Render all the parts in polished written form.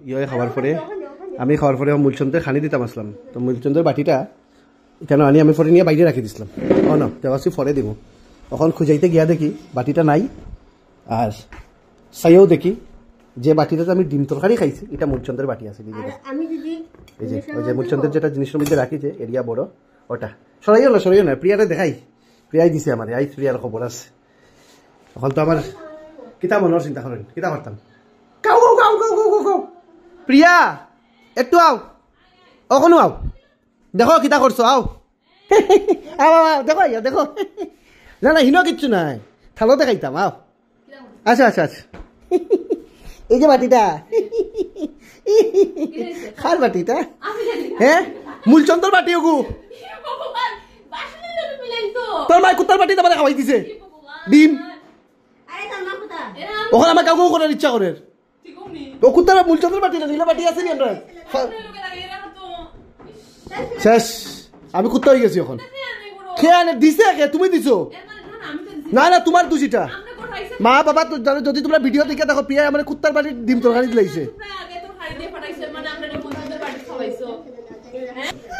ইয়ে খাওয়ার পরে আমি খাওয়ার পরে মূলচন্দ্রের খানি দিতাম আসলাম। তো মূলচন্দ্রের বাটিটা কেন আনি আমি পরে নিয়ে বাইরে রাখি দিছিলাম। ও না দেওয়াছি পরে দিব। তখন খুঁজাইতে গিয়া দেখি বাটিটা নাই। আর চাইও দেখি যে বাটিটাতে আমি ডিম তরকারি খাইছি এটা মূলচন্দ্রের বাটি আছে। এই যে ওই যে মূলচন্দ্রের যেটা জিনিসের মধ্যে রাখি যে এরিয়া বড় ওটা সরাইও না প্রিয়ারে দেখাই। প্রিয়াই দিছে আমার আই প্রিয়ার খবর আছে। এখন তো আমার কিতা মনের চিন্তা করেন কিতা পারতাম। কাউ কাউ কাউ কাউ কাউ কাউ প্রিয়া একটু আও ওখানে আও দেখো কিতা করছো আও আও দেখো দেখো না না হিনো কিচ্ছু নাই থালো দেখাইতাম আও আচ্ছা আচ্ছা আচ্ছা এই যে বাটিটা খার বাটিটা হ্যাঁ মূলচন্দ্র বাটি ওগু তোর মাই কুত্তার বাটি তোমার খাওয়াই দিছে ডিম ওখানে আমার কাউকে করার ইচ্ছা করে ও কুত্তার মূলচন্দ্র বাটি না নীলা বাটি আছে নি আমরা শেষ আমি কুত্তা হয়ে গেছি এখন খেয়ে আনে দিছে কে তুমি দিছো না না তোমার দোষিটা মা বাবা তো জানো যদি তোমরা ভিডিও দেখে দেখো প্রিয়া আমার কুত্তার বাড়ির ডিম তরকারি দিলাইছে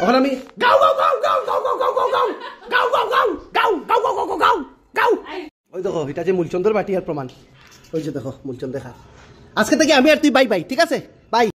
এখন আমি গাও গাও গাও গাও গাও গাও গাও গাও গাও গাও গাও গাও গাও গাও গাও গাও গাও ওই দেখো এটা যে মূলচন্দ্রের বাটি আর প্রমাণ ওই যে দেখো মূলচন্দ্র খা আজকে থেকে আমি আর তুই বাই বাই ঠিক আছে বাই।